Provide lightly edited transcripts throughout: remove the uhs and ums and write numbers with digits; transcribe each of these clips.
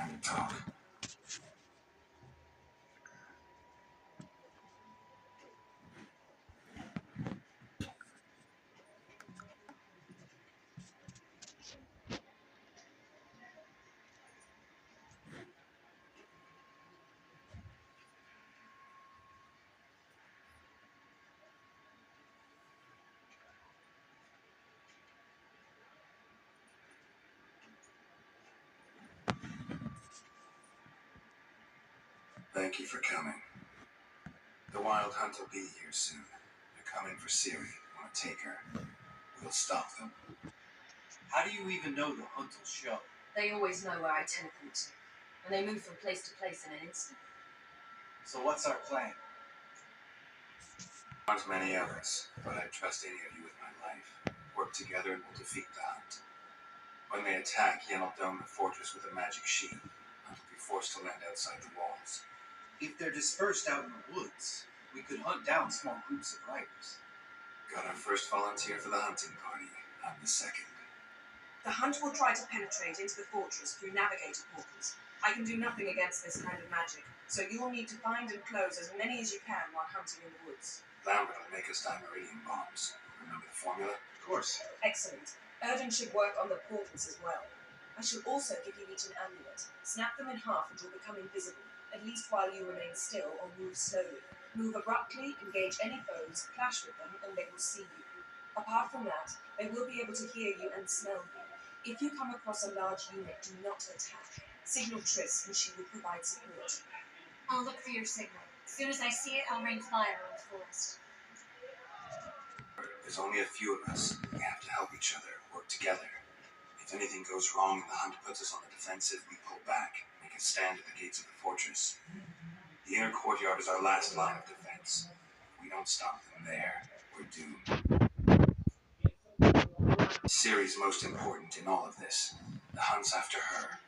Time to talk. Thank you for coming. The Wild Hunt will be here soon. They're coming for Ciri. Want to take her? We'll stop them. How do you even know the hunt will show? They always know where I tend them to, and they move from place to place in an instant. So what's our plan? Aren't many of us, but I trust any of you with my life. Work together and we'll defeat the Hunt. When they attack, Yen will dome the fortress with a magic shield. Hunt will be forced to land outside the walls. If they're dispersed out in the woods, we could hunt down small groups of riders. Got our first volunteer for the hunting party. I'm the second. The Hunt will try to penetrate into the fortress through navigator portals. I can do nothing against this kind of magic, so you will need to find and close as many as you can while hunting in the woods. Lambert will make us dimeridium bombs. Remember the formula? Of course. Excellent. Erden should work on the portals as well. I shall also give you each an amulet. Snap them in half and you'll become invisible, at least while you remain still or move slowly. Move abruptly, engage any foes, clash with them, and they will see you. Apart from that, they will be able to hear you and smell you. If you come across a large unit, do not attack. Signal Triss and she will provide support. I'll look for your signal. As soon as I see it, I'll rain fire on the forest. There's only a few of us. We have to help each other, work together. If anything goes wrong and the Hunt puts us on the defensive, we pull back, make a stand at the gates of the fortress. The inner courtyard is our last line of defense. If we don't stop them there, we're doomed. Ciri's most important in all of this. The Hunt's after her.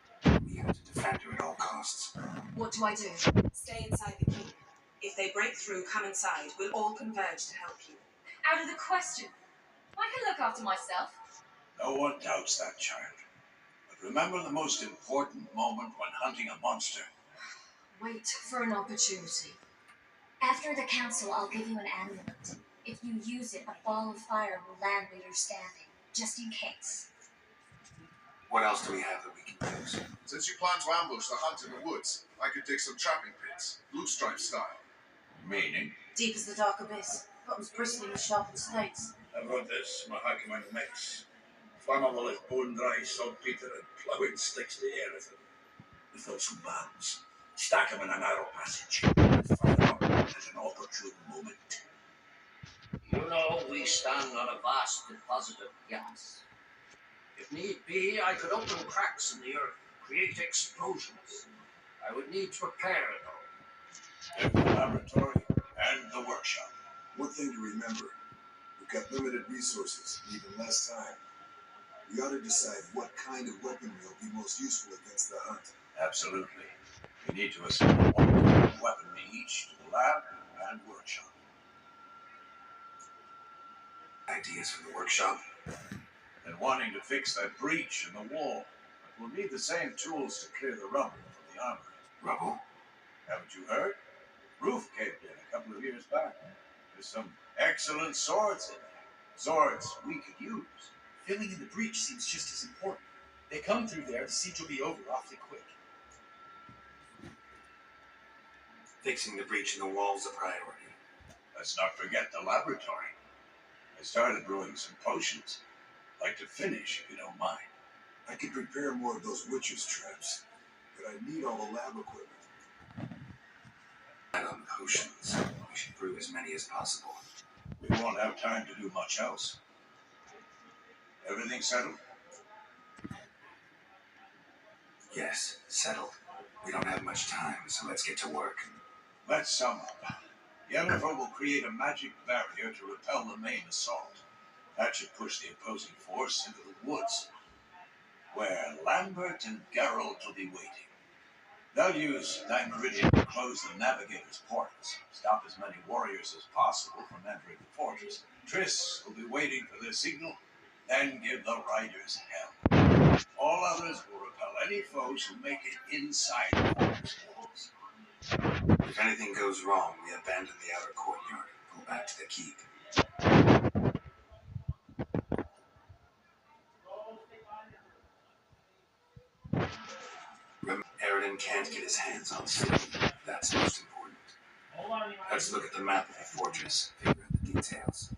We have to defend her at all costs. What do I do? Stay inside the keep. If they break through, come inside. We'll all converge to help you. Out of the question. I can look after myself. No one doubts that, child. But remember the most important moment when hunting a monster. Wait for an opportunity. After the council, I'll give you an amulet. If you use it, a ball of fire will land where you're standing, just in case. What else do we have that we can use? Since you plan to ambush the Hunt in the woods, I could dig some trapping pits, blue stripe style. Meaning? Deep as the dark abyss. Bottoms bristling with sharpened snakes. I've got this Mahakam mix. Flammable as bone-dry saltpeter and ploughing sticks to everything. We thought some bands. Stack them in a narrow passage. And fire up at an opportune moment. You know, we stand on a vast deposit of gas. If need be, I could open cracks in the earth, create explosions. I would need to repair it all. There's the laboratory and the workshop. One thing to remember, we've got limited resources and even less time. We ought to decide what kind of weaponry will be most useful against the Hunt. Absolutely. We need to assemble one kind of weaponry each to the lab and workshop. Ideas for the workshop? And wanting to fix that breach in the wall. But we'll need the same tools to clear the rubble from the armory. Rubble? Haven't you heard? Roof caved in a couple of years back. There's some excellent swords in there. Swords we could use. Filling in the breach seems just as important. They come through there, the siege will be over awfully quick. Fixing the breach in the wall's a priority. Let's not forget the laboratory. I started brewing some potions. Like to finish, if you don't mind. I could prepare more of those witcher's traps, but I need all the lab equipment. And on potions, we should brew as many as possible. We won't have time to do much else. Everything settled? Yes, settled. We don't have much time, so let's get to work. Let's sum up. Yennefer will create a magic barrier to repel the main assault. That should push the opposing force into the woods, where Lambert and Geralt will be waiting. They'll use Dimeridium to close the navigator's portals, stop as many warriors as possible from entering the fortress. Triss will be waiting for their signal, then give the riders hell. All others will repel any foes who make it inside the forest walls. If anything goes wrong, we abandon the outer courtyard, go back to the keep. Remember, Aridin can't get his hands on Steve. That's most important. Let's look at the map of the fortress, figure out the details.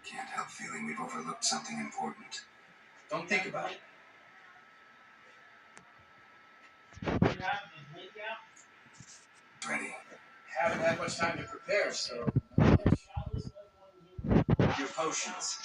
Can't help feeling we've overlooked something important. Don't think about it. Ready. Haven't had much time to prepare, so. Your potions.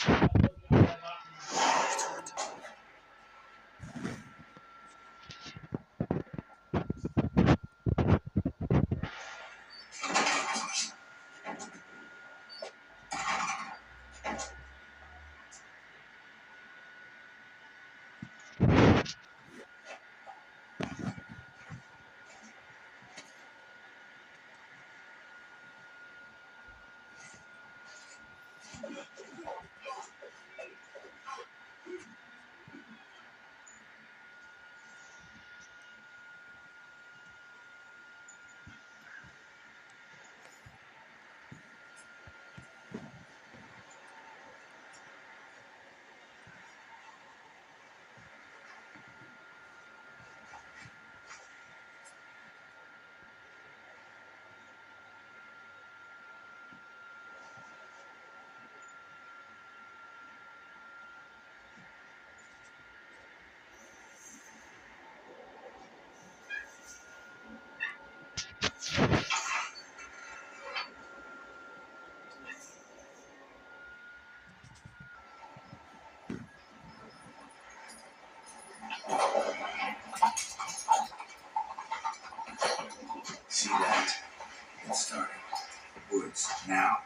See that? It's starting. Woods, now.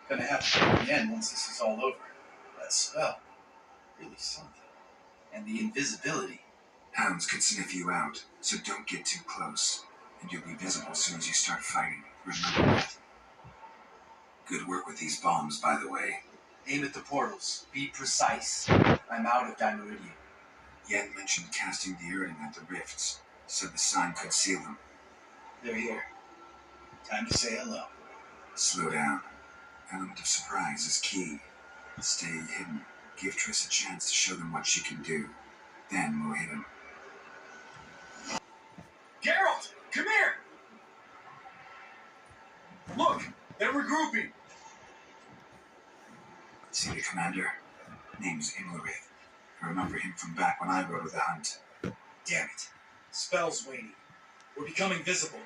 Gonna have to go again once this is all over. That spell. Really something. And the invisibility. Hounds could sniff you out, so don't get too close. And you'll be visible as soon as you start fighting. Remember that. Good work with these bombs, by the way. Aim at the portals. Be precise. I'm out of Dimeridium. Yen mentioned casting the Erding at the rifts. Said the sign could seal them. They're here. Time to say hello. Slow down. Element of surprise is key. Stay hidden. Give Triss a chance to show them what she can do. Then we'll hit him. Geralt! Come here! Look! They're regrouping! See the commander? Name's Imlerith. I remember him from back when I rode with the hunt. Damn it. Spell's waning. We're becoming visible.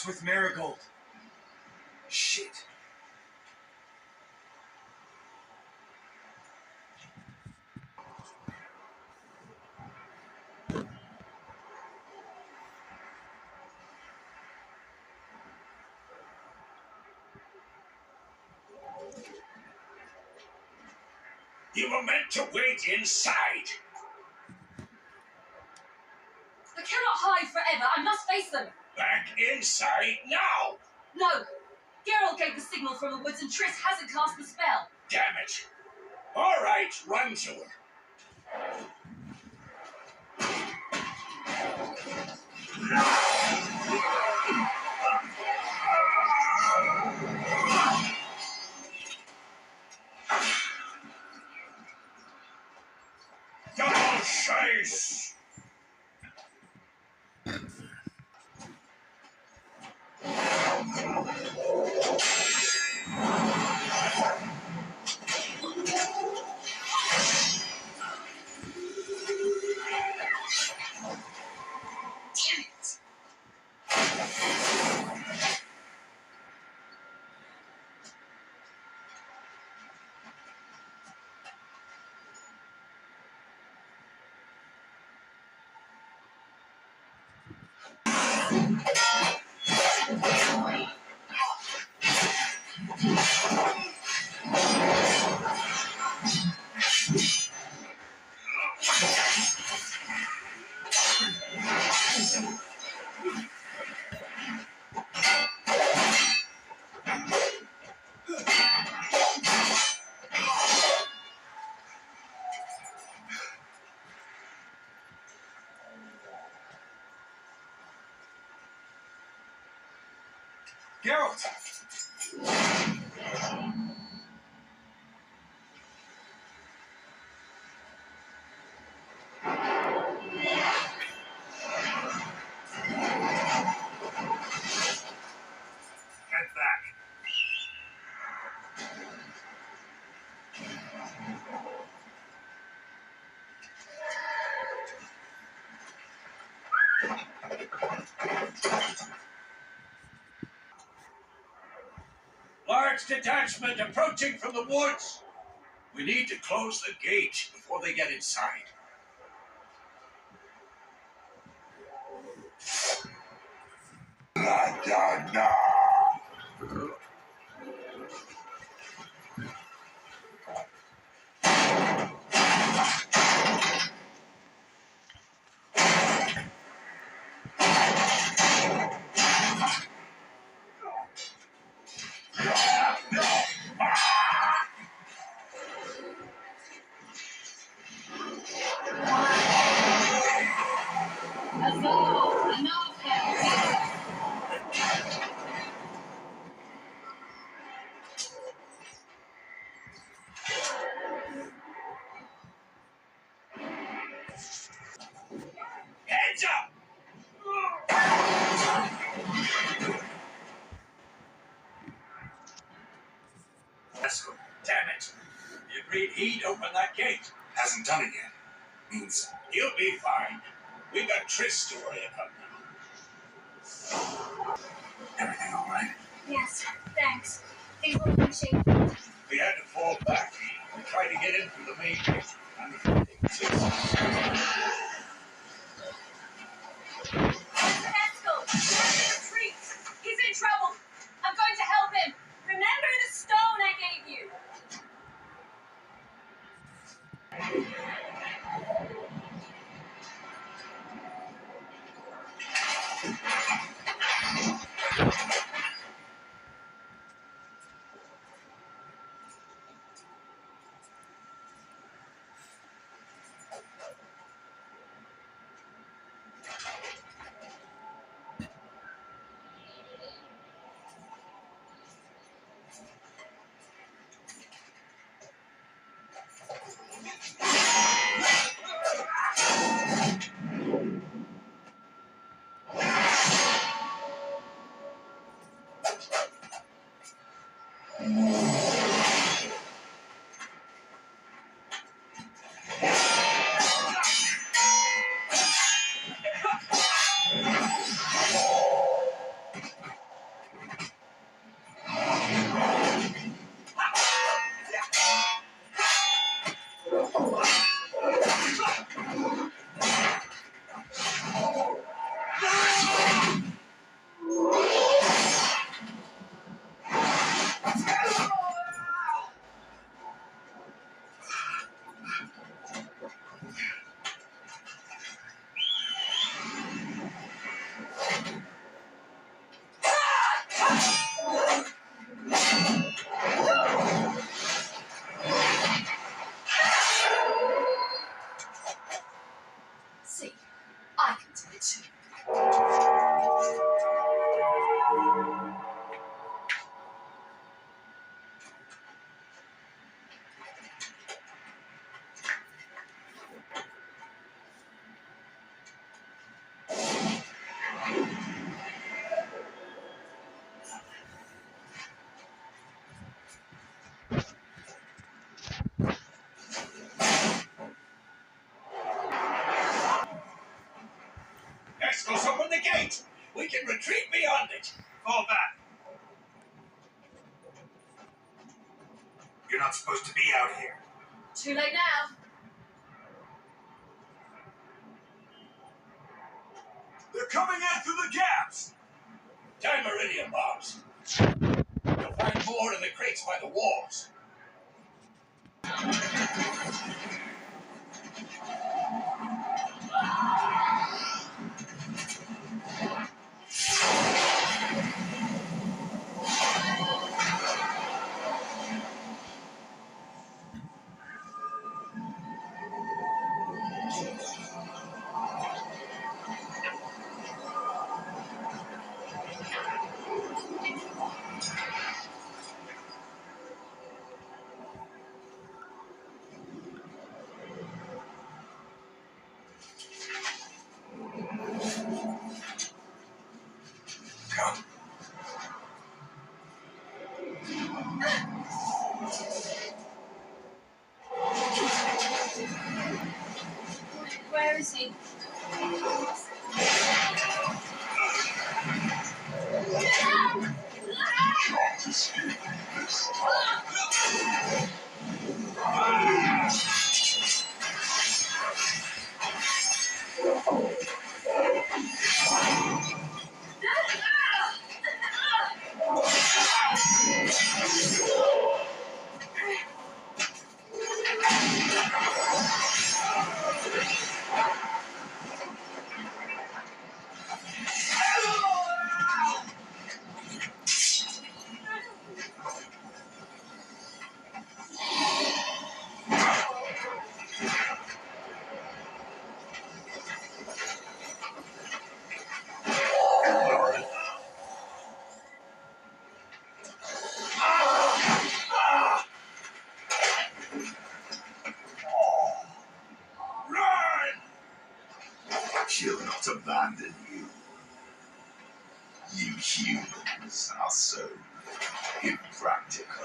What's with Marigold? Shit. You were meant to wait inside. I cannot hide forever. I must face them. Back inside now. No. Geralt gave the signal from the woods and Triss hasn't cast the spell. Damn it. All right, run to her. Double chase. Geralt! Get back. Large detachment approaching from the woods. We need to close the gate before they get inside. La da da. Hands up! Let's go. Damn it. He agreed he'd open that gate. Hasn't done it yet. Means He'll be fine. We got Triss to worry about now. everything all right? Yes, thanks. They were in shape. We had to fall back. We tried to get in through the main gate. Haskell! Retreat! He's in trouble! I'm going to help him! Remember the stone I gave you! rascals open the gate! We can retreat beyond it! Fall back. You're not supposed to be out here. Too late now. They're coming in through the gaps! Time Meridian bombs. You'll find more in the crates by the walls. Come. Where is he? She'll not abandon you. You humans are so impractical.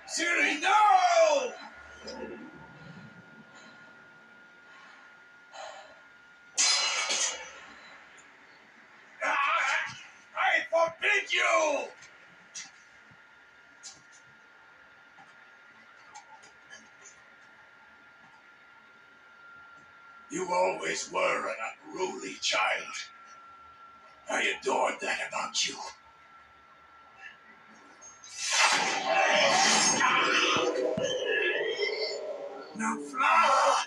Siri, no! I forbid you! You always were an unruly child. I adored that about you. Now fly!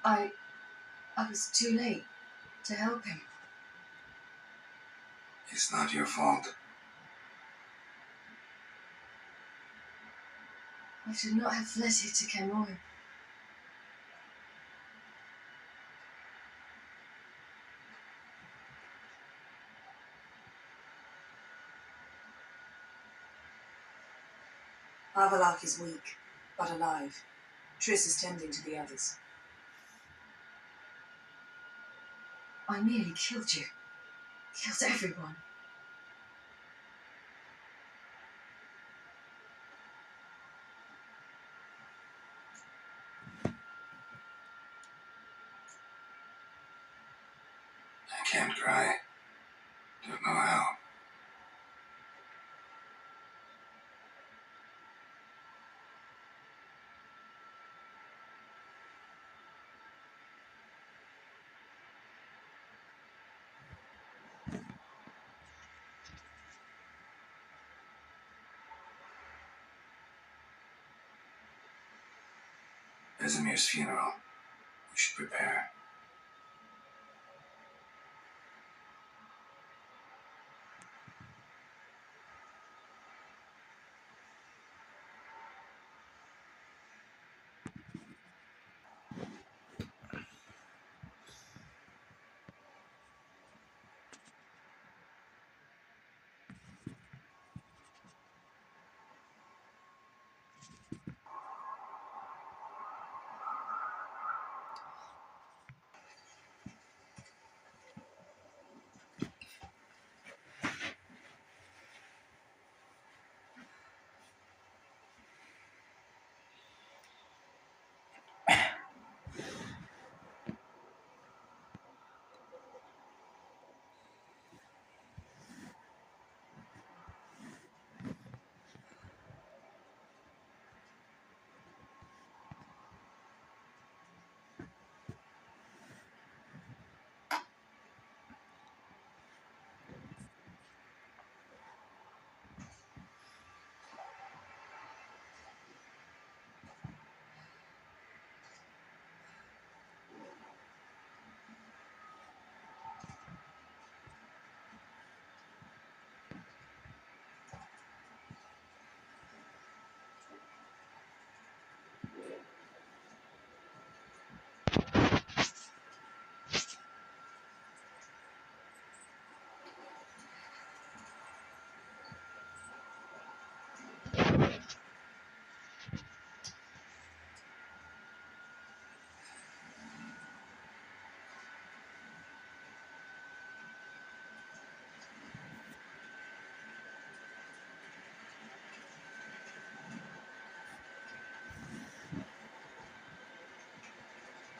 I was too late to help him. It's not your fault. I should not have fled here to Camoin. Avalak is weak, but alive. Triss is tending to the others. I nearly killed you. Killed everyone. I can't cry. Don't know how. Vesemir's funeral. We should prepare.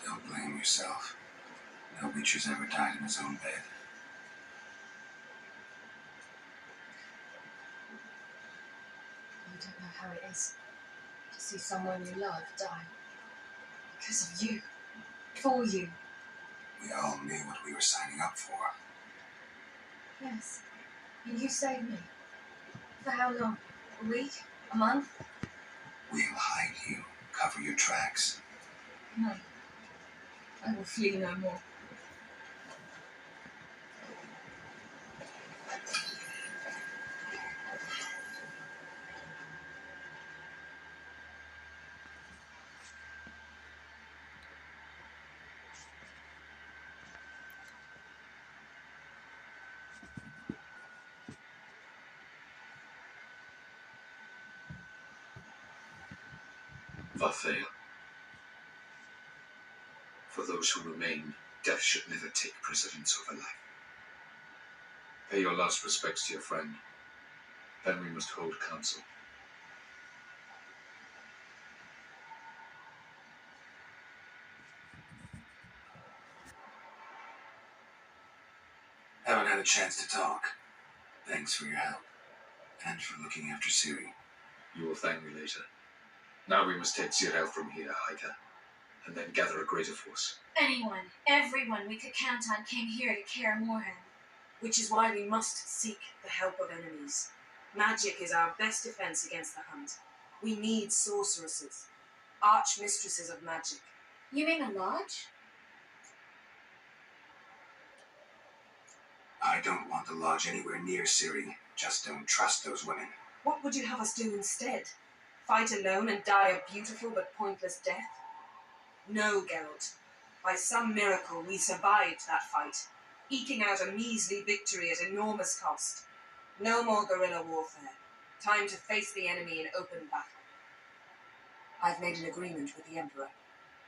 Don't blame yourself. No Witcher's ever died in his own bed. You don't know how it is to see someone you love die. Because of you. For you. We all knew what we were signing up for. Yes. And you saved me. For how long? A week? A month? We'll hide you. Cover your tracks. No. I will flee no more. Vathael. For those who remain, death should never take precedence over life. Pay your last respects to your friend. Then we must hold council. Haven't had a chance to talk. Thanks for your help. And for looking after Ciri. You will thank me later. Now we must take Zirael from here, Haika, and then gather a greater force. Anyone, everyone we could count on came here to Kaer Morhen. Which is why we must seek the help of enemies. Magic is our best defense against the Hunt. We need sorceresses, archmistresses of magic. You mean a lodge? I don't want the lodge anywhere near Ciri. Just don't trust those women. What would you have us do instead? Fight alone and die a beautiful but pointless death? No, Geralt. By some miracle, we survived that fight, eking out a measly victory at enormous cost. No more guerrilla warfare. Time to face the enemy in open battle. I've made an agreement with the Emperor.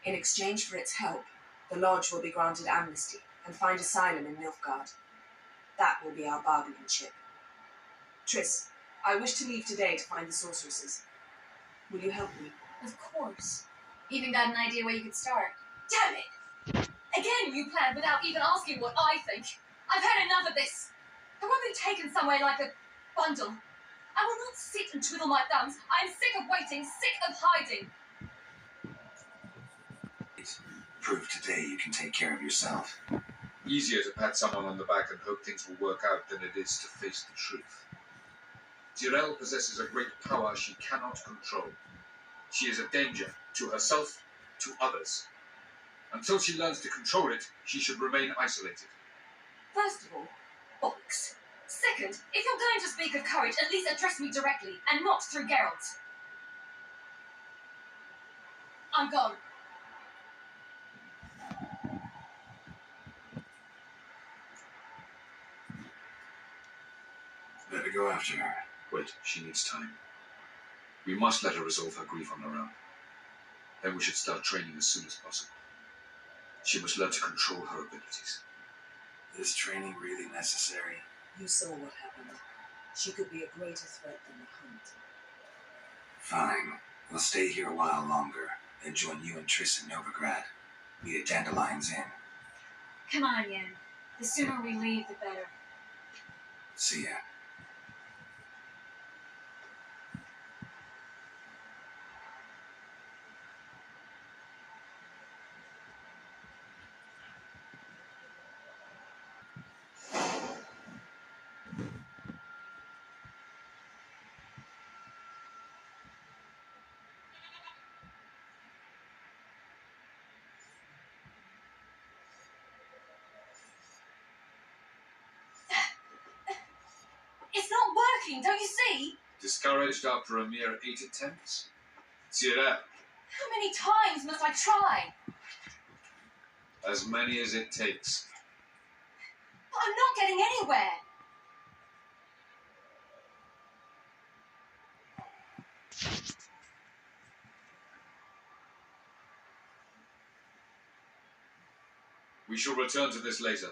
In exchange for its help, the Lodge will be granted amnesty and find asylum in Nilfgaard. That will be our bargaining chip. Triss, I wish to leave today to find the sorceresses. Will you help me? Of course. Even got an idea where you could start. Damn it! Again, you planned without even asking what I think. I've had enough of this. I won't be taken somewhere like a bundle. I will not sit and twiddle my thumbs. I am sick of waiting, sick of hiding. Prove today you can take care of yourself. Easier to pat someone on the back and hope things will work out than it is to face the truth. Tyrell possesses a great power she cannot control. She is a danger to herself, to others. Until she learns to control it, she should remain isolated. First of all, bollocks. Second, if you're going to speak of courage, at least address me directly, and not through Geralt. I'm gone. Better go after her. Wait, she needs time. We must let her resolve her grief on her own. Then we should start training as soon as possible. She must learn to control her abilities. Is training really necessary? You saw what happened. She could be a greater threat than the Hunt. Fine. We'll stay here a while longer, then join you and Triss in Novigrad. Meet at Dandelion's Inn. Come on, Yen. The sooner we leave, the better. See ya. It's not working, don't you see? Discouraged after a mere 8 attempts? Tyrell, How many times must I try? as many as it takes. But I'm not getting anywhere. We shall return to this later.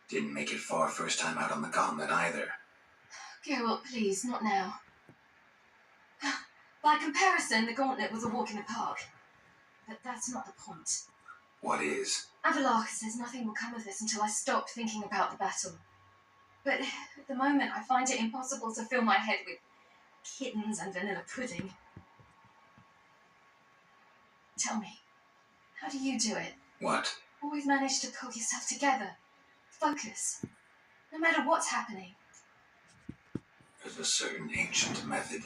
Didn't make it far first time out on the gauntlet either. Geralt, please, not now. By comparison, the gauntlet was a walk in the park. But that's not the point. What is? Avallac'h says nothing will come of this until I stop thinking about the battle. But at the moment, I find it impossible to fill my head with kittens and vanilla pudding. Tell me, how do you do it? What? Always manage to pull yourself together. Focus. No matter what's happening. There's a certain ancient method.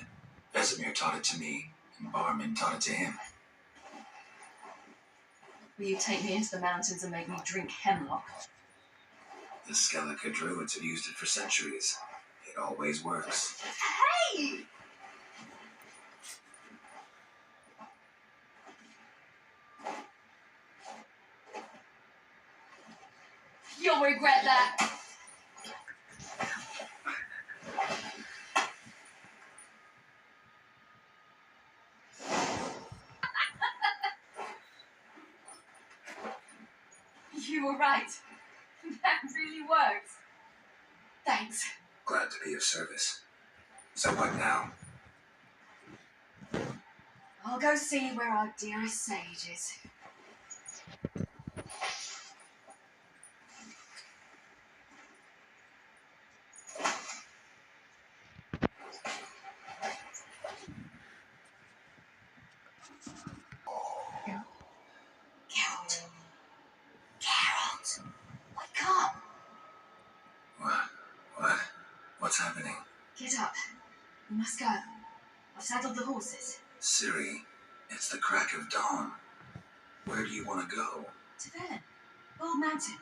Vesemir taught it to me, and Barman taught it to him. Will you take me into the mountains and make me drink hemlock? The Skellige druids have used it for centuries. It always works. Hey! You'll regret that. You were right. That really worked. Thanks. Glad to be of service. So what now? I'll go see where our dearest sage is. Geralt. Geralt. Wake up. What? What's happening? Get up. We must go. I'll I've saddled the horses. Ciri, it's the crack of dawn. Where do you want to go? To Velen, Bald Mountain.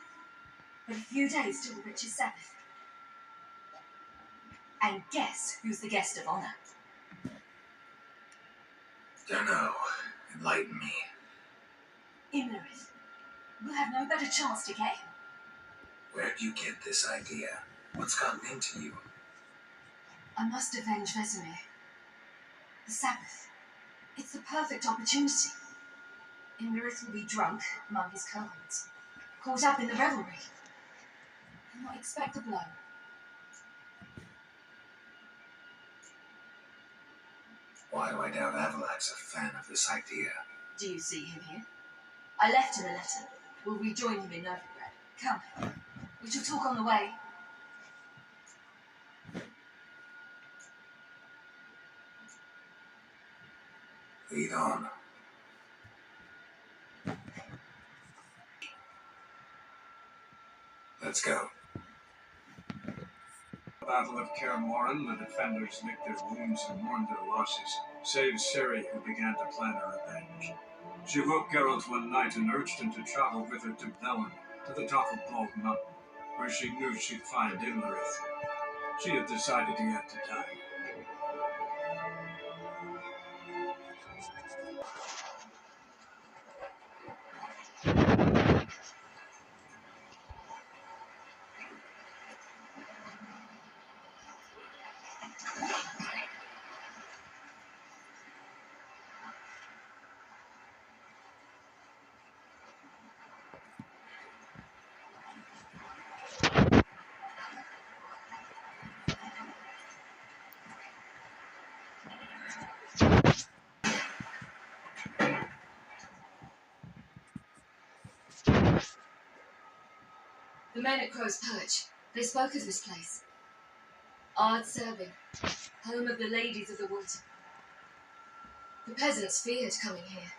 But a few days till the Witch's Sabbath. And guess who's the guest of honor? Dunno. Enlighten me. Imlerith. We'll have no better chance to get him. Where'd you get this idea? What's gotten into you? I must avenge Vesemir. The Sabbath. It's the perfect opportunity. Imlerith will be drunk among his cohorts, caught up in the revelry. He'll not expect a blow. Why do I doubt Avalak's a fan of this idea? Do you see him here? I left him a letter. We'll rejoin him in Novigrad. Come. We shall talk on the way. Lead on. Let's go. Battle of Kaer Morhen, the defenders licked their wounds and mourned their losses, save Ciri, who began to plan her revenge. She woke Geralt one night and urged him to travel with her to Velen, to the top of Bald Mountain, where she knew she'd find Imlerith. She had decided he had to die. The men at Crow's Perch, they spoke of this place. Ard Serving, home of the Ladies of the Wood. The peasants feared coming here,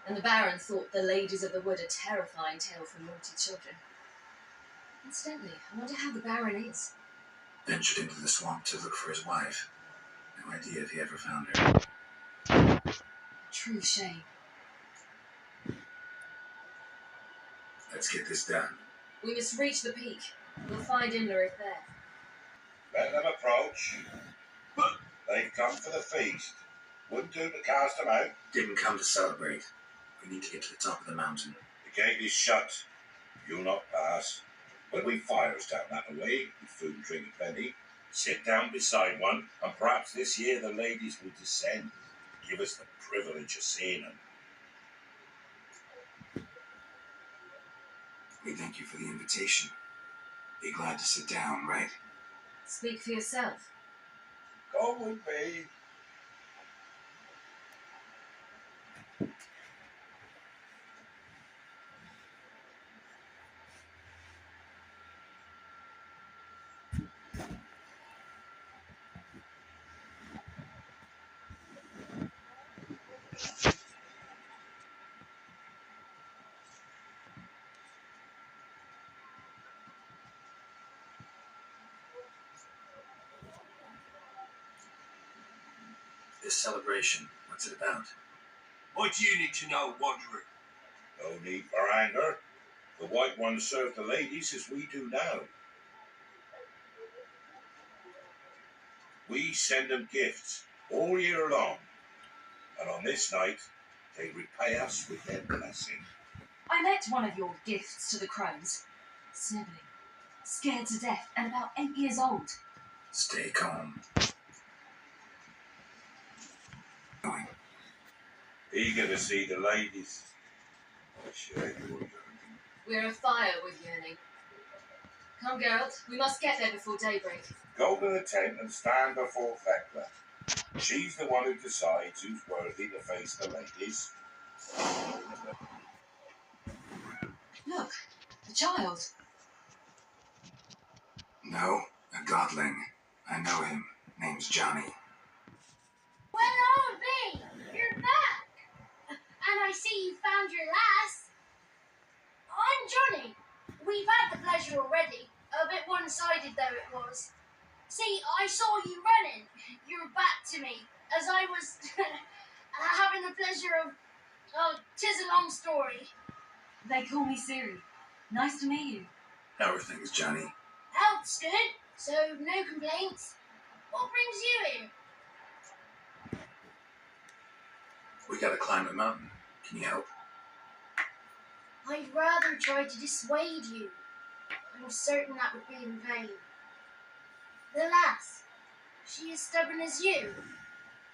and the Baron thought the Ladies of the Wood a terrifying tale for naughty children. Incidentally, I wonder how the Baron is. Ventured into the swamp to look for his wife. No idea if he ever found her. True shame. Let's get this done. We must reach the peak. We'll find Imlerith there. Let them approach. They've come for the feast. Wouldn't do to cast them out. Didn't come to celebrate. We need to get to the top of the mountain. The gate is shut. You'll not pass. When we fires down that way, with food and drink plenty, sit down beside one, and perhaps this year the ladies will descend. Give us the privilege of seeing them. We thank you for the invitation. Be glad to sit down, right? Speak for yourself. Go with me. This celebration, what's it about? What do you need to know, Wanderer? No need for anger. The White Ones serve the ladies as we do now. We send them gifts all year long, and on this night, they repay us with their blessing. I met one of your gifts to the crows. Sniveling, scared to death, and about 8 years old. Stay calm. Going. Eager to see the ladies. We're afire with yearning. Come, Geralt, we must get there before daybreak. Go to the tent and stand before Thekla. She's the one who decides who's worthy to face the ladies. Look, the child. No, a godling. I know him. Name's Johnny. Well, old B, you're back. And I see you found your lass. I'm Johnny. We've had the pleasure already. A bit one-sided though it was. See, I saw you running. Your back to me, as I was having the pleasure of, oh, 'tis a long story. They call me Siri. Nice to meet you. How are things, Johnny? Health's good, so no complaints. What brings you here? We gotta climb the mountain. Can you help? I'd rather try to dissuade you. I'm certain that would be in vain. The lass, she is stubborn as you.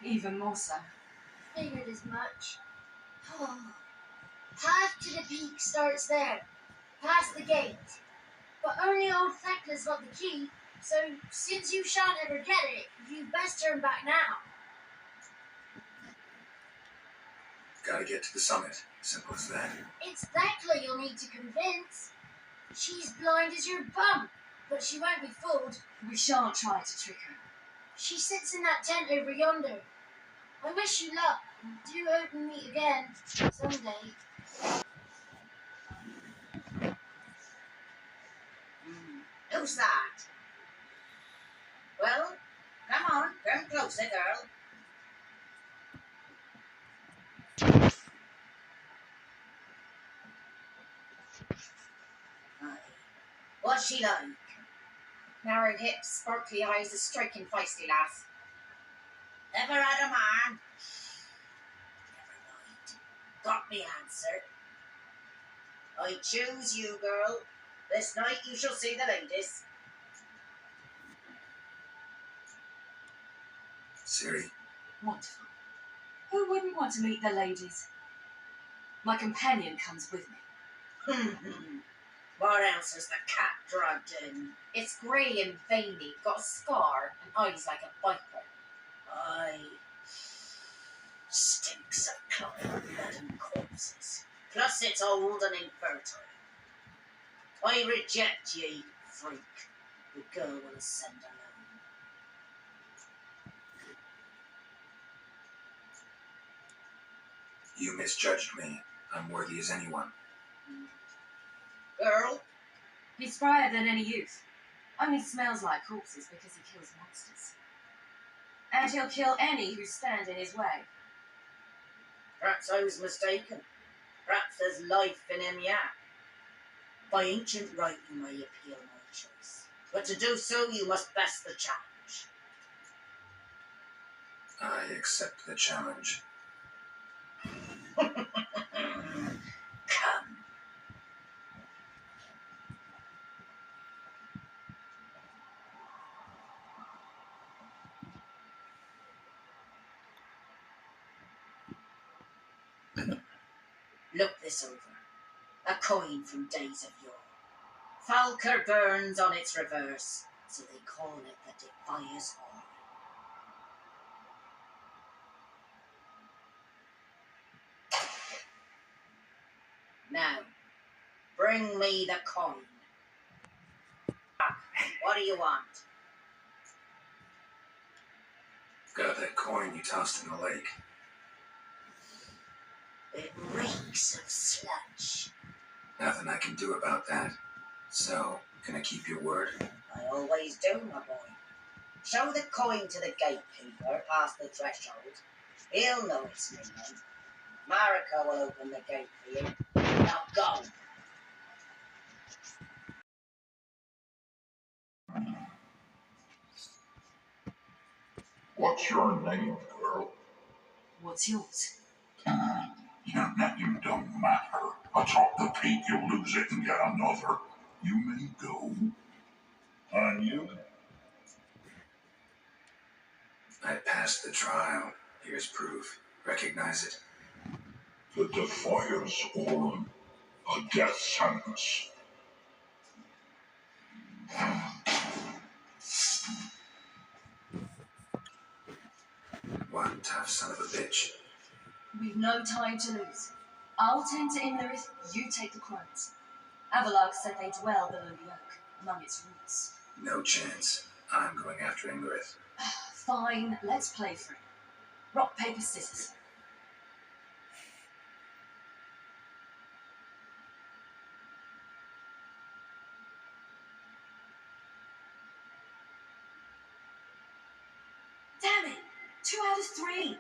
Even more so. Figured as much. Oh. Path to the peak starts there, past the gate. But only old Thekla's got the key, so since you shan't ever get it, you'd best turn back now. Gotta get to the summit. Simple as that. It's Thekla you'll need to convince. She's blind as your bum, but she won't be fooled. We shan't try to trick her. She sits in that tent over yonder. I wish you luck, and do hope we meet again someday. Who's that? Well, come on, come closer, girl. Aye. What's she like? Narrow hips, sparkly eyes, a striking feisty lass. Never had a man. Never mind. Got me answer. I choose you, girl. This night you shall see the ladies. Siri, Wonderful. Who wouldn't want to meet the ladies? My companion comes with me. What else is the cat drugged in? It's grey and veiny, got a scar, and eyes like a viper. Aye. Stinks of clotted blood and corpses. Plus it's old and infertile. I reject ye, freak. The girl will ascend alone. you misjudged me. I'm worthy as anyone. Girl, He's spryer than any youth. Only smells like corpses because he kills monsters. And he'll kill any who stand in his way. perhaps I was mistaken. Perhaps there's life in him yet. By ancient right you may appeal my choice. But to do so you must best the challenge. I accept the challenge. Come. Look this over. A coin from days of yore. Falker burns on its reverse, so they call it the Defier's Horn. Now, bring me the coin. What do you want? Got that coin you tossed in the lake. It reeks of sludge. Nothing I can do about that. So, can I keep your word? I always do, my boy. Show the coin to the gatekeeper past the threshold. He'll know it's me then. Marika will open the gate for you. Now go. What's your name, girl? What's yours? Your name don't matter. Atop the peak, you'll lose it and get another. You may go. And you? I passed the trial. Here's proof. Recognize it. The Defier's Horn. A death sentence. One tough son of a bitch. We've no time to lose. I'll tend to Imlerith, you take the crones. Avalok said they dwell below the oak, among its roots. No chance. I'm going after Ingrid. Fine, let's play for it. Rock, paper, scissors. Damn it! 2 out of 3.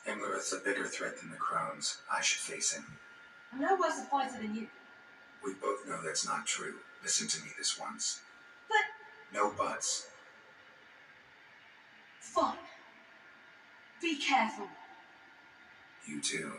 Imlerith's a bigger threat than the Crones. I should face him. I'm no worse a fighter than you. We both know that's not true. Listen to me this once. But No buts. fine. Be careful. You too.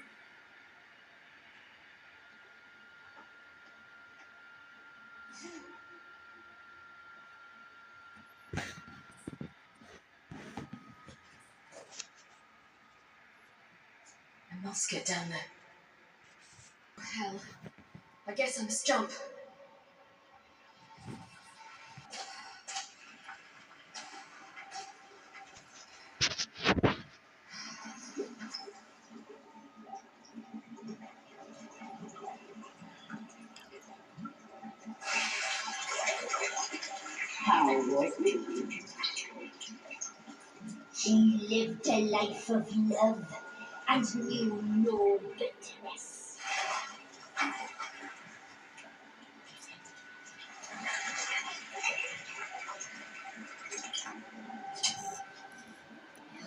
I must get down there. Hell, I guess I must jump. How was it? He lived a life of love and knew no bitterness.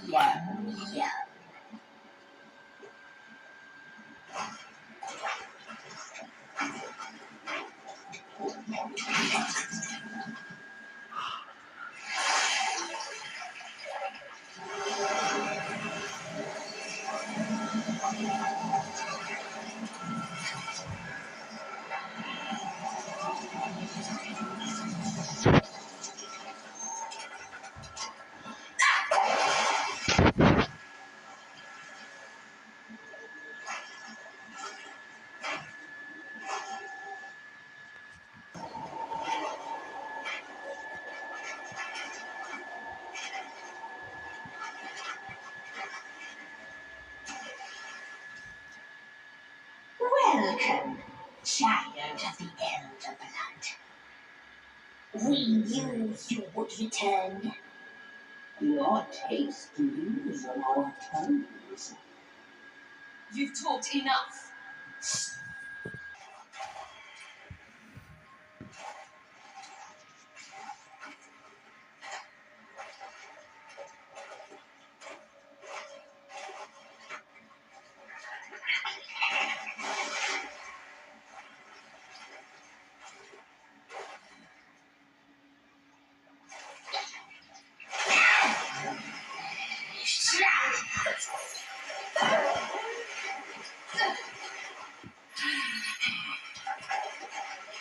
Yum, yum. Welcome, child of the Elder Blood. We knew you would return. Your taste leaves on our tongues. You've talked enough.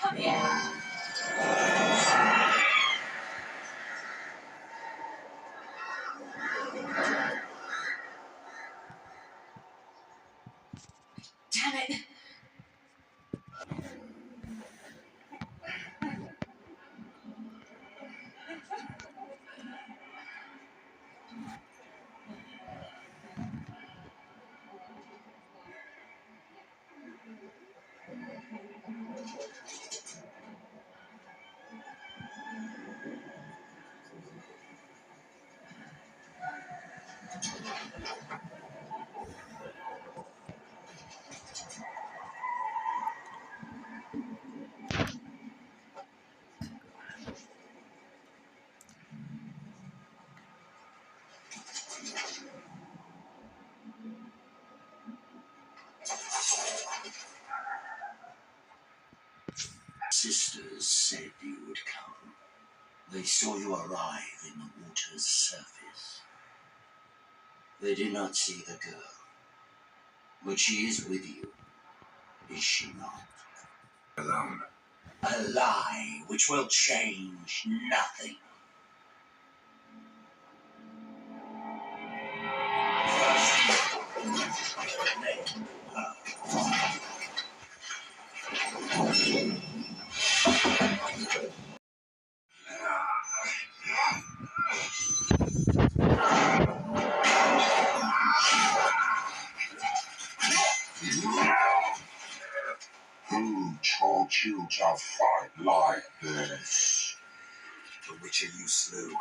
Come here. Damn it. Sisters said you would come. They saw you arrive in the water's surface. They did not see the girl. But she is with you, is she not? Alone. A lie which will change nothing. Who taught you to fight like this? The Witcher you slew.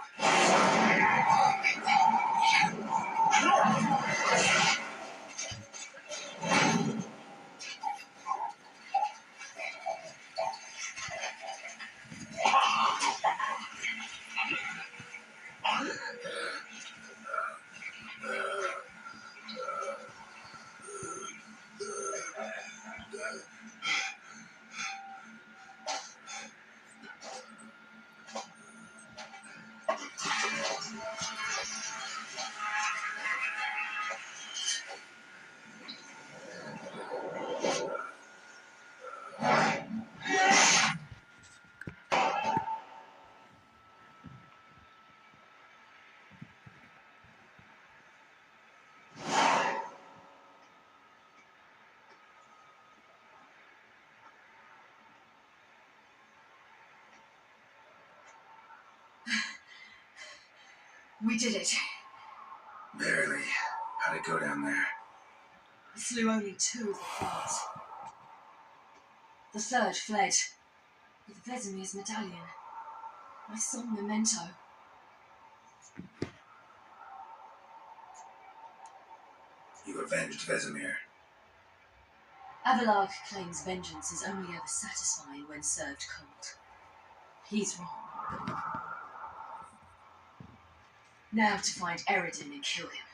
We did it. Barely. How'd it go down there? I slew only 2 of the Thralls. The third fled with Vesemir's medallion. My sole memento. You avenged Vesemir. Avalark claims vengeance is only ever satisfying when served cold. He's wrong. Now to find Eredin and kill him.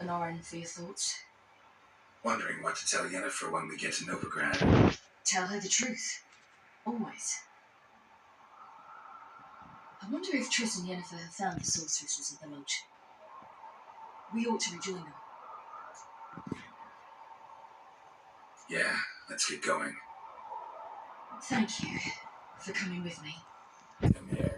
Anoran, for your thoughts? Wondering what to tell Yennefer when we get to Novigrad. Tell her the truth. Always. I wonder if Triss and Yennefer have found the sorceresses at the lodge. We ought to rejoin them. Yeah, let's get going. Thank you for coming with me. Come here.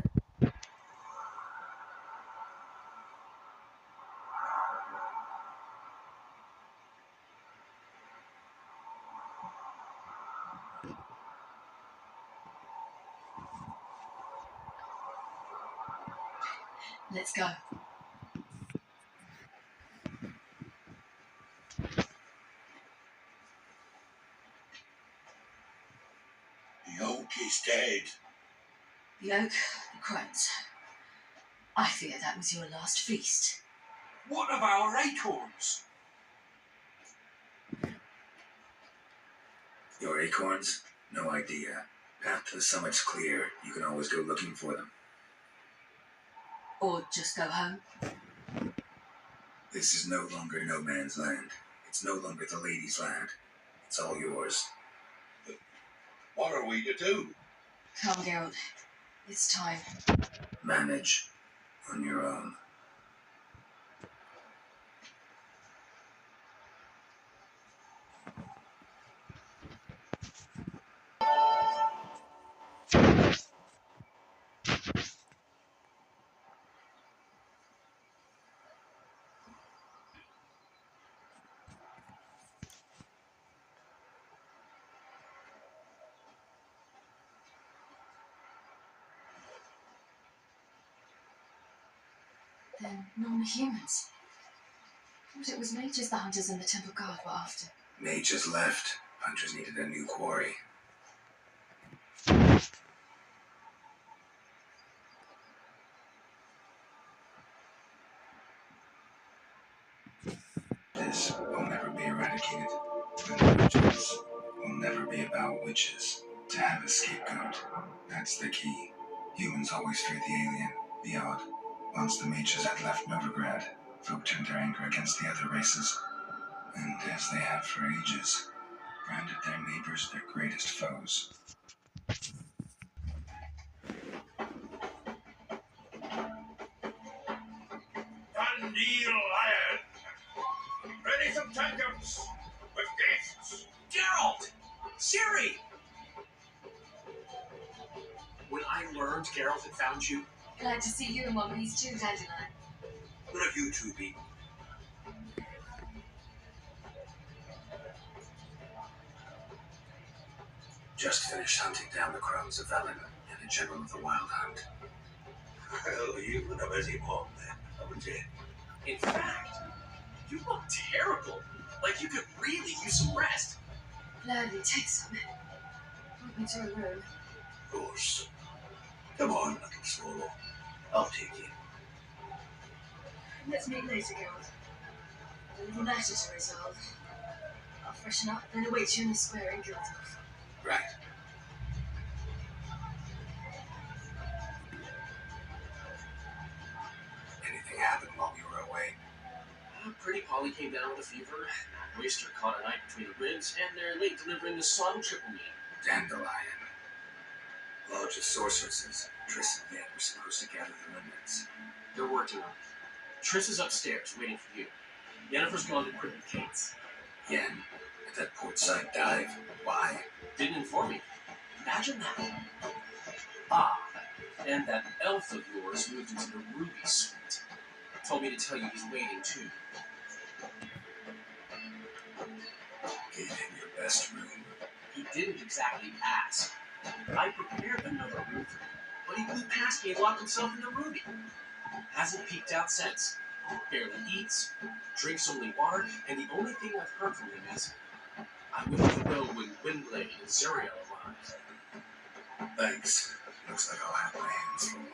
Let's go. The oak is dead. The oak, the crones. I fear that was your last feast. What of our acorns? Your acorns? No idea. Path to the summit's clear. You can always go looking for them. Or just go home. This is no longer no man's land. It's no longer the lady's land. It's all yours. But what are we to do? Come, Geralt. It's time. Manage on your own. Then non-humans. Thought it was mages the hunters and the temple guard were after. Mages left. Hunters needed a new quarry. This will never be eradicated. The witches will never be about witches. To have a scapegoat, that's the key. Humans always fear the alien, the odd. Once the mages had left Novigrad, folk turned their anger against the other races. And as they have for ages, branded their neighbors their greatest foes. Dandelion! Ready some tankards with guests! Geralt! Ciri! When I learned Geralt had found you, Glad to see you in one piece too, Dandelion. what have you two been? Just finished hunting down the crones of Velen and a general of the Wild Hunt. Well, you've been a busy one then, haven't you? In fact, you look terrible. Like you could really use some rest. Gladly take some. Point me to a room. Of course. Come on, little swallow. I'll take you. Let's meet later, Geralt. I've a little matter to resolve. I'll freshen up, then await you in the square in Guildhall. Right. Anything happened while we were away? Pretty Polly came down with a fever. Oyster caught a knife between the ribs, and they're late delivering the son triple meat. Dandelion. Lodge of Sorceresses. Triss and Yen were supposed to gather the remnants. They're working on it. Triss is upstairs, waiting for you. Yennefer's gone to Crippled Cates. Yen, at that portside dive. Why? Didn't inform me. Imagine that. Ah, and that elf of yours moved into the Ruby Suite. Told me to tell you he's waiting too. Gave him your best room. He didn't exactly ask. I prepared another room for him, but he flew past me and locked himself into Ruby. Hasn't peeked out since. Barely eats, drinks only water, and the only thing I've heard from him is, "I will to know when Gwynblade and Zuriel arrive." Thanks. Looks like I'll have my hands full.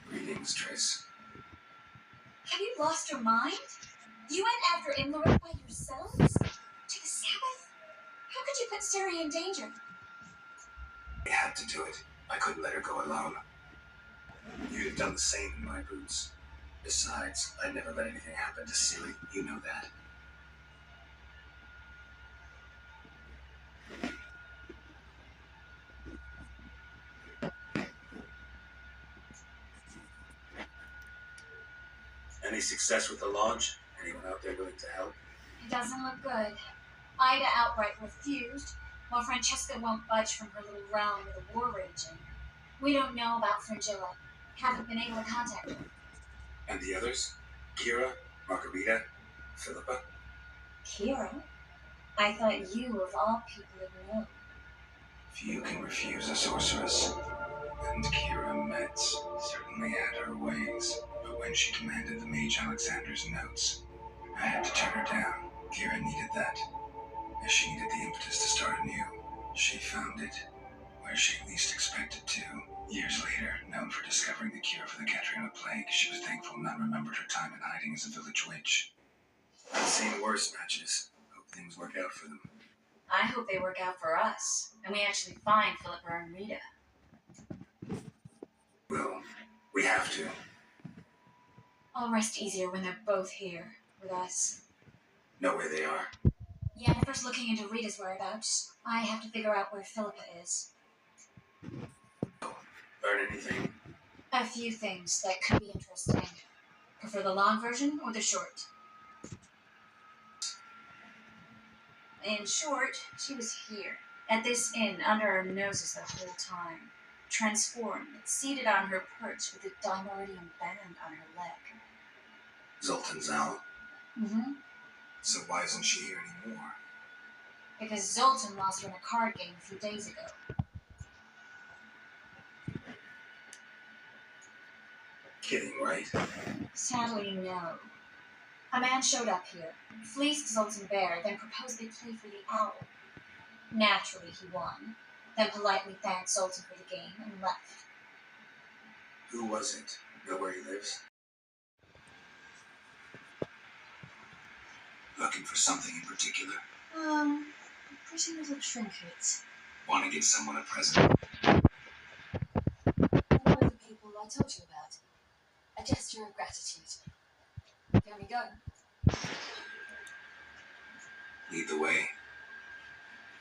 Greetings, Triss. Have you lost your mind? You went after Imlerith by yourselves? To the Sabbath? How could you put Ciri in danger? I had to do it. I couldn't let her go alone. You'd have done the same in my boots. Besides, I'd never let anything happen to Ciri. You know that. Any success with the Lodge? Anyone out there willing to help? It doesn't look good. Ida outright refused, while Francesca won't budge from her little realm with a war raging. We don't know about Fringilla. Haven't been able to contact her. And the others? Kira, Margarita, Philippa? Kira? I thought you, of all people, would know. Few can refuse a sorceress. And Kira Metz certainly had her ways. But when she commanded the Mage Alexander's notes, I had to turn her down. Kira needed that. As she needed the impetus to start anew. She found it where she least expected to. Years later, known for discovering the cure for the Catriona plague, she was thankful none remembered her time in hiding as a village witch. I've seen worse matches. Hope things work out for them. I hope they work out for us, and we actually find Philippa and Rita. Well, we have to. I'll rest easier when they're both here with us. Know where they are? Yennefer's looking into Rita's whereabouts. I have to figure out where Philippa is. Learn anything? A few things that could be interesting. Prefer the long version or the short? In short, she was here, at this inn, under our noses the whole time. Transformed, seated on her perch with a Dimeridian band on her leg. Zoltan Zal. Mm-hmm. So why isn't she here anymore? Because Zoltan lost her in a card game a few days ago. Kidding, right? Sadly, no. A man showed up here, fleeced Zoltan bare, then proposed they play for the owl. Naturally, he won, then politely thanked Zoltan for the game and left. Who was it? Know where he lives? Looking for something in particular? A pretty little trinket. Want to give someone a present? One of the people I told you about. A gesture of gratitude. Can we go? Lead the way.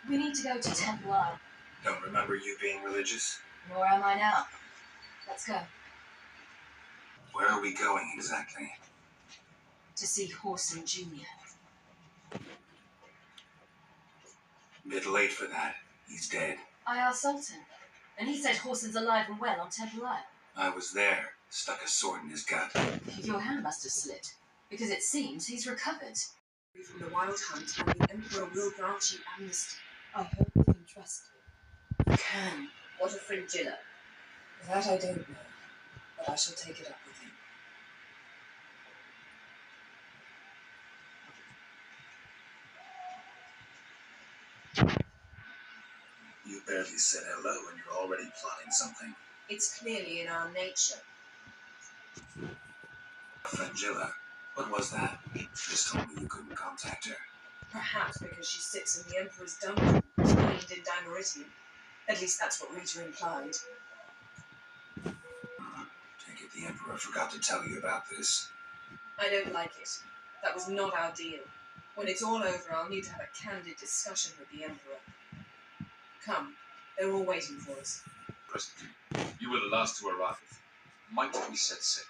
We need to go to Templar. Don't remember you being religious? Nor am I now. Let's go. Where are we going exactly? To see Whoreson Jr. Bit late for that. He's dead. I asked Zoltan, and he said Whoreson's alive and well on Temple Isle. I was there. Stuck a sword in his gut. Your hand must have slit, because it seems he's recovered. From the Wild Hunt, and the Emperor will grant you amnesty. I hope we can trust You can. What of Fringilla? That I don't know, but I shall take it up with him. You barely said hello and you're already plotting something. It's clearly in our nature. Fringilla, what was that? Just told me you couldn't contact her. Perhaps because she sits in the Emperor's dungeon, chained in Dimeridian. At least that's what Rita implied. Take it the Emperor forgot to tell you about this. I don't like it. That was not our deal. When it's all over, I'll need to have a candid discussion with the Emperor. Come, they're all waiting for us. President, you were the last to arrive. Might we set sail?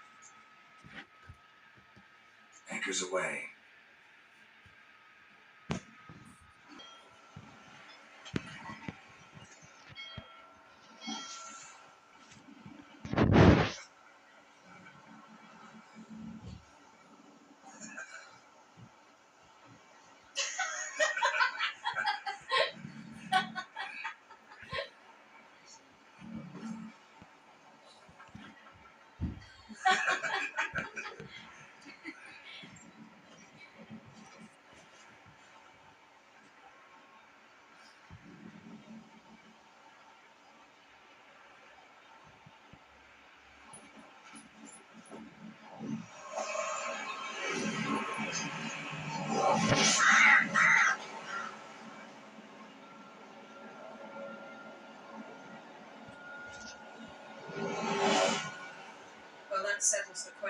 Anchors away.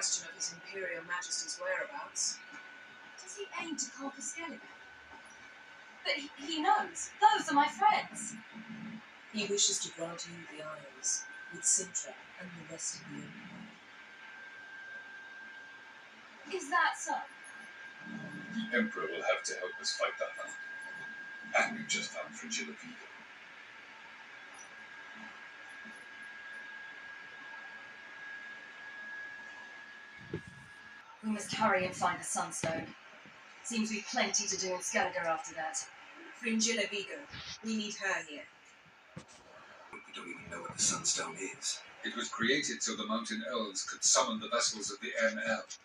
question of His Imperial Majesty's whereabouts. Does he aim to conquer Skellige? But he knows. Those are my friends. He wishes to grant you the Isles, with Sintra and the rest of the Empire. Is that so? The Emperor will have to help us fight the Hunt. And we've just found Fringilla Vigo. We must hurry and find the Sunstone. Seems we've plenty to do in Skellige after that. Fringilla Vigo. We need her here. We don't even know what the Sunstone is. It was created so the mountain elves could summon the vessels of the ML.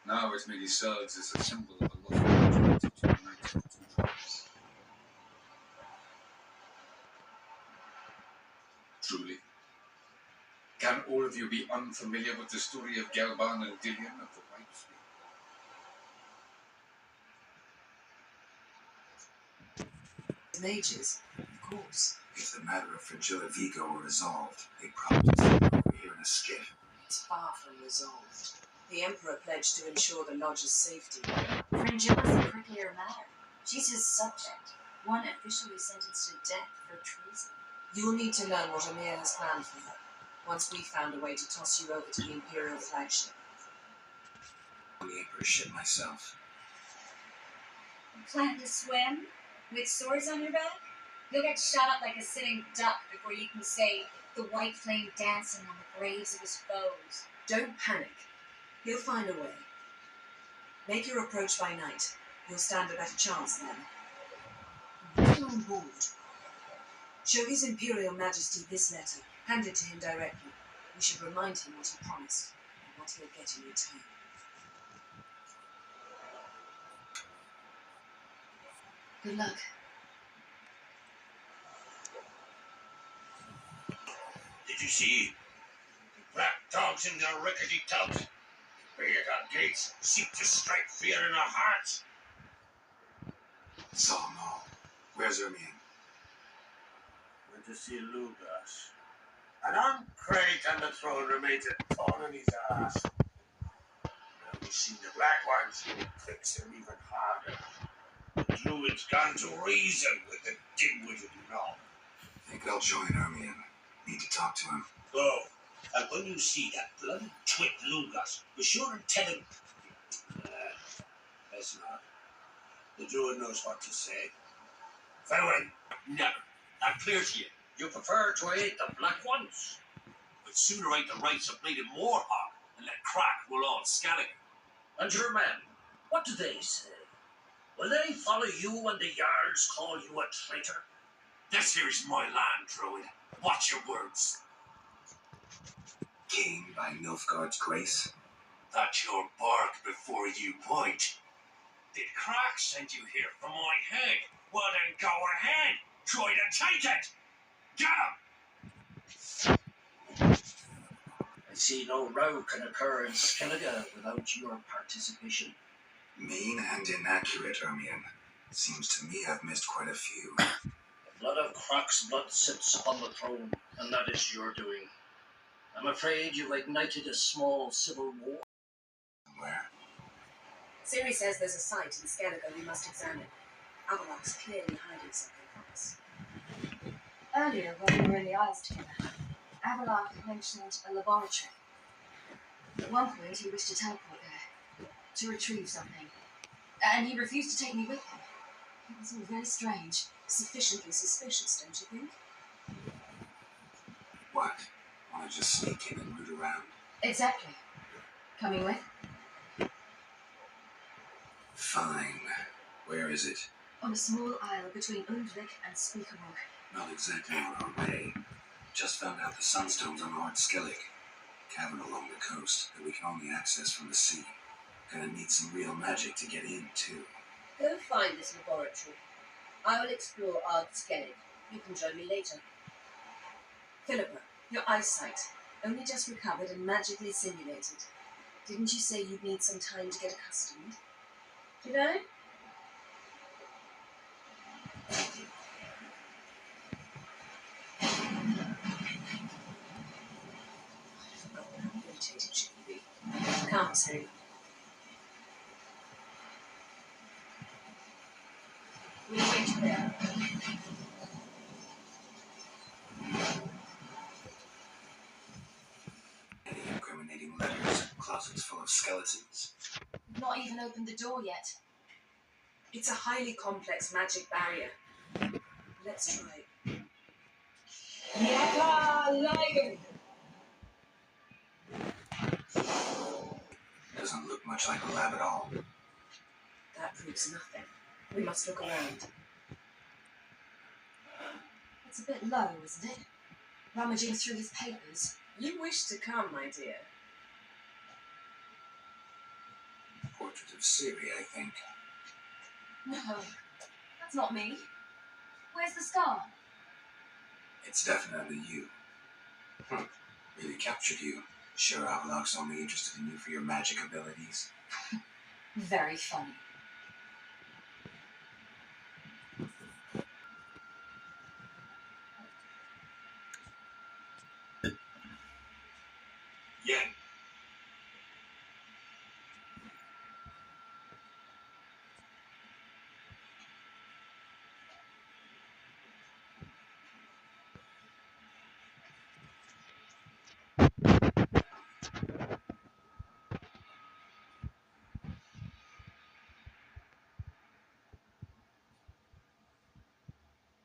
Now it merely serves as a symbol of a lost opportunity to unite the two tribes. Truly. Can all of you be unfamiliar with the story of Gelban and Dillion of the White Fleet? Mages, of course. If the matter of Fringilla Vigo were resolved, they'd probably send her over here in a skiff. It's far from resolved. The Emperor pledged to ensure the Lodge's safety. Fringilla's a pricklier matter. She's his subject, one officially sentenced to death for treason. You'll need to learn what Amir has planned for her, once we've found a way to toss you over to the Imperial flagship. I'm the Emperor's ship myself. Plan to swim? With swords on your back? You'll get shot up like a sitting duck before you can say the white flame dancing on the graves of his foes. Don't panic. He'll find a way. Make your approach by night. You'll stand a better chance then. Get on board. Show His Imperial Majesty this letter. Hand it to him directly. We should remind him what he promised and what he'll get in return. Good luck. Did you see? The black dogs in their rickety tubs. Barricade our gates, seek to strike fear in our hearts. Saw them all. Where's Ermion? Went to see Lugas. And on Craig on the throne remains a thorn in his ass. Now we've seen the black ones, it pricks him even harder. The druid's gone to reason with the dim-witted knob. Think I'll join Ermion. Need to talk to him. Go. And when you see that bloody twit Lugas, be sure and tell him. That's not. The druid knows what to say. Farewell. Never. That clear to you. You prefer to aid the black ones? But sooner ain't the rights of made it more hot and let crack roll on Skellige. And your men, what do they say? Will they follow you when the Jarls call you a traitor? This here's my land, Druid. Watch your words. King by Nilfgaard's grace. That's your bark before you bite. Did Crack send you here for my head? Well then go ahead. Try to take it. Get him! I see no row can occur in Skellige without your participation. Mean and inaccurate, Ermion. Seems to me I've missed quite a few. The blood of Crack's blood sits upon the throne, and that is your doing. I'm afraid you've ignited a small civil war. Where? Ciri says there's a site in Skellige we must examine. Avalok's clearly hiding something from us. Earlier, when we were in the Isles together, Avalok mentioned a laboratory. At one point, he wished to teleport there, to retrieve something. And he refused to take me with him. It was all very strange. Sufficiently suspicious, don't you think? What? Want to just sneak in and root around? Exactly. Coming with? Fine. Where is it? On a small isle between Undvik and Speakerrock. Not exactly on our way. Just found out the Sunstone's on Ard Skellig. Cavern along the coast that we can only access from the sea. Gonna need some real magic to get in, too. Go find this laboratory. I will explore Ard Skellig. You can join me later. Philippa, your eyesight. Only just recovered and magically simulated. Didn't you say you'd need some time to get accustomed? Did I? Irritating she can be. Come, Siri. We'll wait there. Any incriminating letters, closets full of skeletons. We've not even opened the door yet. It's a highly complex magic barrier. Let's try. Doesn't look much like a lab at all. That proves nothing. We must look around. It's a bit low, isn't it? Rummaging through his papers. You wish to come, my dear. Portrait of Siri, I think. No, that's not me. Where's the scar? It's definitely you. Really captured you. Sure, Avalok's only interested in you for your magic abilities. Very funny. Yen.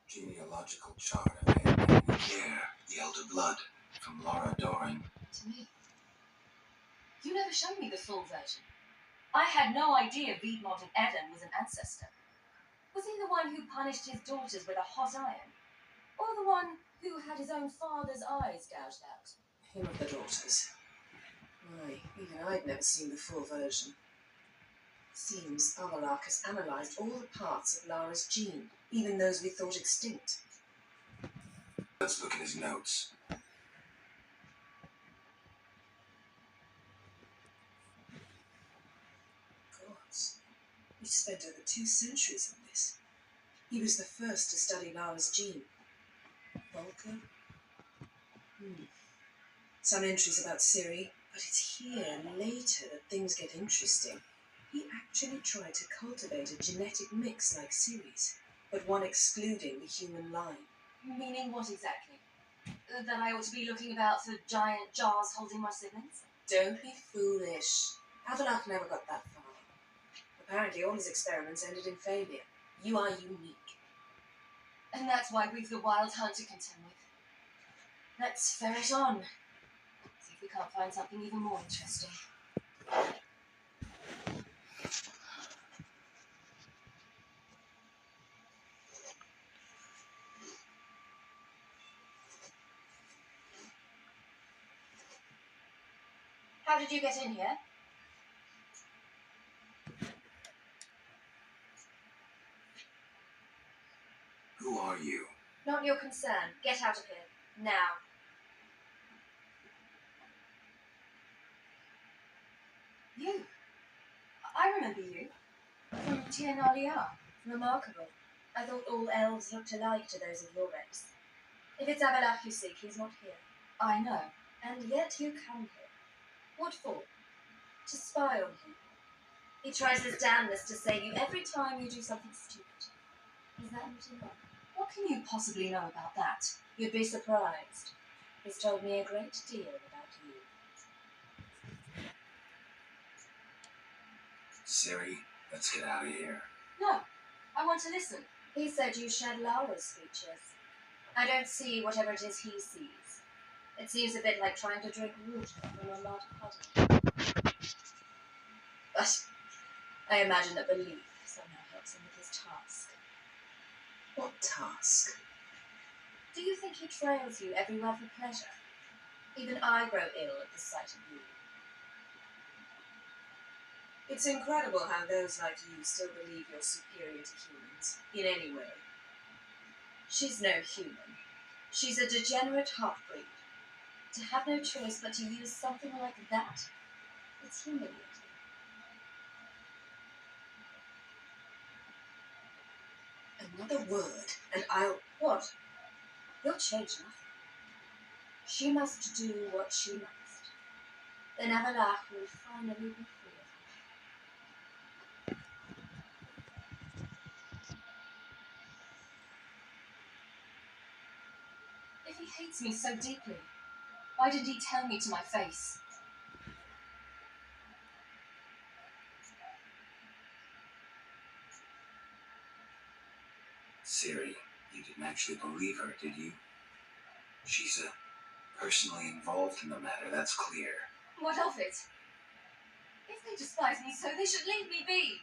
Genealogical chart of Yen, the Elder Blood, from Laura Doran. To me. You never showed me the full version. I had no idea Viedmont of Eden was an ancestor. Was he the one who punished his daughters with a hot iron? Or the one who had his own father's eyes gouged out? Him of the daughters. Why, even I'd never seen the full version. Seems Avalok has analysed all the parts of Lara's gene, even those we thought extinct. Let's look at his notes. Gods, he spent over 2 centuries on this. He was the first to study Lara's gene. Volker? Some entries about Siri, but it's here later that things get interesting. He actually tried to cultivate a genetic mix like Siri's, but one excluding the human line. Meaning what exactly? That I ought to be looking about for giant jars holding my siblings? Don't be foolish. Avalok never got that far. Apparently all his experiments ended in failure. You are unique. And that's why we've the wild hunt to contend with. Let's ferret on. See if we can't find something even more interesting. How did you get in here? Who are you? Not your concern. Get out of here. Now. You. I remember you. From Tien Alia. Remarkable. I thought all elves looked alike to those of your race. If it's Avalok you seek, he's not here. I know. And yet you come here. What for? To spy on him. He tries his damnedest to save you every time you do something stupid. Is that what you know? What can you possibly know about that? You'd be surprised. He's told me a great deal about you. Siri, let's get out of here. No, I want to listen. He said you shared Laura's features. I don't see whatever it is he sees. It seems a bit like trying to drink water from a mud puddle. But I imagine that belief somehow helps him with his task. What task? Do you think he trails you everywhere for pleasure? Even I grow ill at the sight of you. It's incredible how those like you still believe you're superior to humans, in any way. She's no human. She's a degenerate half-breed. To have no choice but to use something like that, it's humiliating. Another word, and I'll... What? You'll change nothing. She must do what she must. then Avalach will finally be free of her. If he hates me so deeply, why did he tell me to my face? Ciri, you didn't actually believe her, did you? She's personally involved in the matter, that's clear. What of it? If they despise me so, they should leave me be.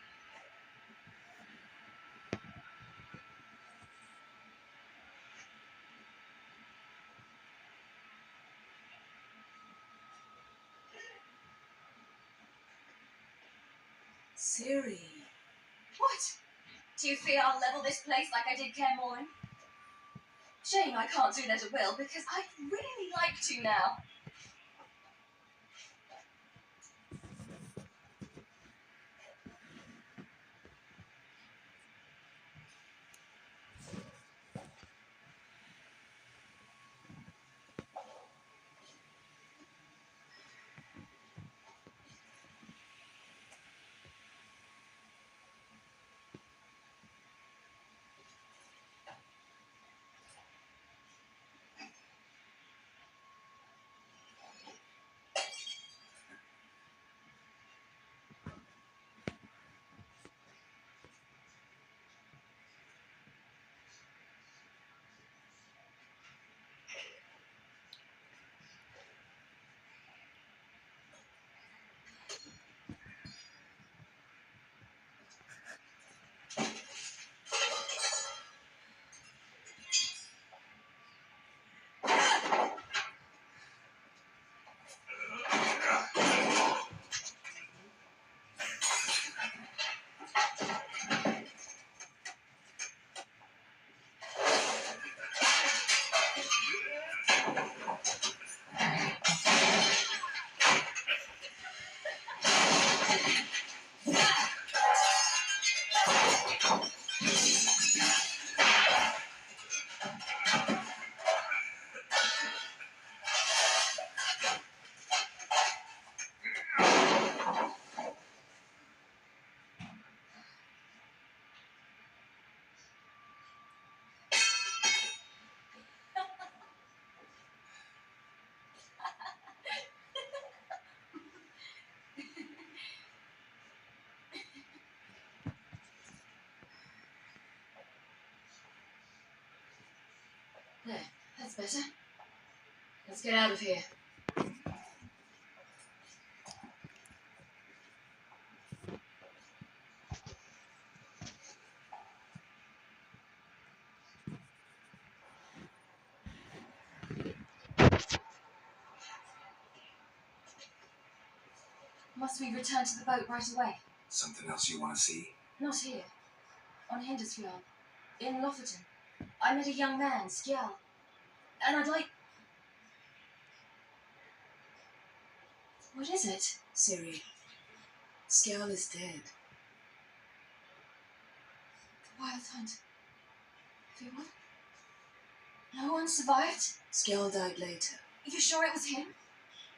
Ciri. What? Do you fear I'll level this place like I did Kaer Morhen? Shame I can't do that at will, because I'd really like to now. There, that's better. Let's get out of here. Must we return to the boat right away? Something else you want to see? Not here. On Hindersfjord. In Lofoten. I met a young man, Skjal. And I'd like... What is it? Ciri. Skjal is dead. The Wild Hunt. Everyone? No one survived? Skjal died later. You sure it was him?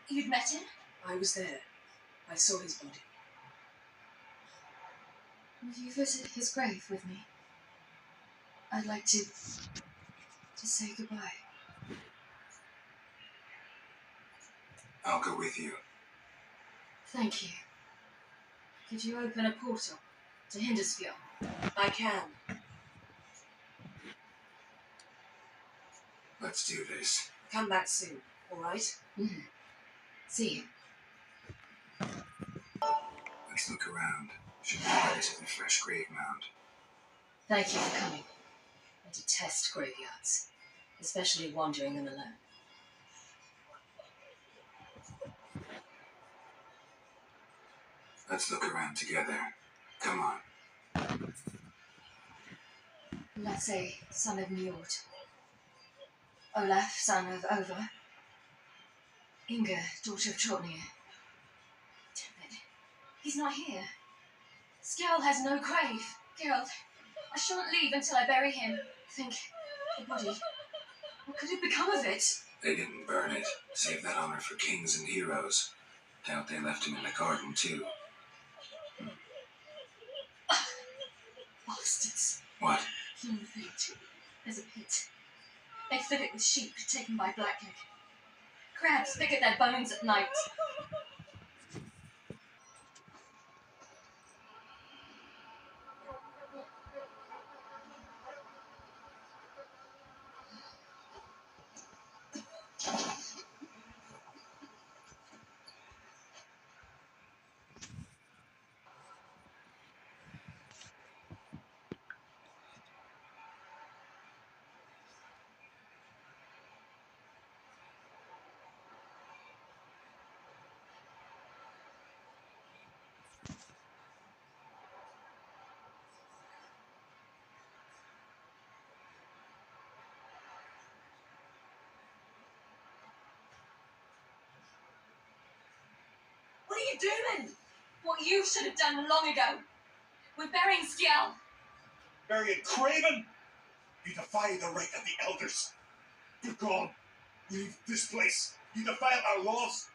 You'd met him? I was there. I saw his body. Will you visit his grave with me? I'd like to say goodbye. I'll go with you. Thank you. Could you open a portal to Hindersfjord? I can. Let's do this. Come back soon, all right? Mm-hmm. See you. Let's look around. Should be a relatively fresh grave mound. Thank you for coming. I detest graveyards, especially wandering them alone. Let's look around together. Come on. Lasse, son of Njord. Olaf, son of Over. Inga, daughter of Trotnir. Damn it. He's not here. Skjal has no grave. Geralt, I shan't leave until I bury him. Think, the body. What could have become of it? They didn't burn it. Save that honor for kings and heroes. Doubt they left him in the garden, too. Bastards. What? Pit. There's a pit. They fill it with sheep taken by Blackleg. Crabs pick at their bones at night. What are you doing? What you should have done long ago. We're burying Skjall. Burying Craven? You defy the right of the elders. You're gone. Leave this place. You defile our laws.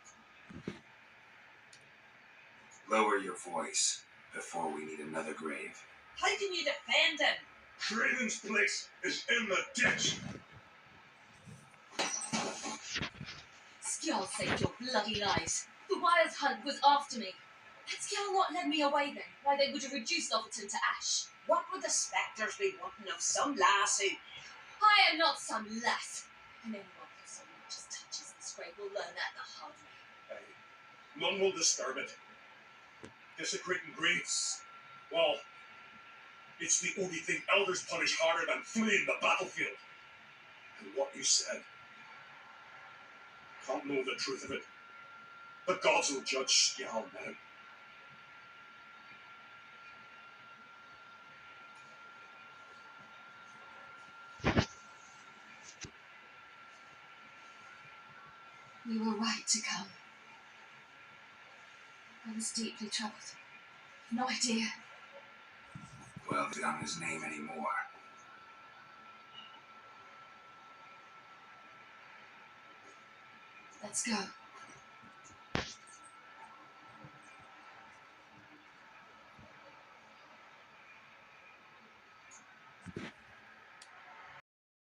Lower your voice before we need another grave. How can you defend him? Craven's place is in the ditch. Skjall saved your bloody lives. The Wild Hunt was after me. Had Skjall not led me away then, why they would have reduced Offerton to ash. What would the spectres be wanting of some lass who... I am not some lass. And anyone who so much as touches this grave will learn that the hard way. None will disturb it. Desecrating graves. Well, it's the only thing elders punish harder than fleeing the battlefield. And what you said. Can't know the truth of it. The gods will judge Skjall now. You were right to come. I was deeply troubled. No idea. Well, they don't his name anymore. Let's go.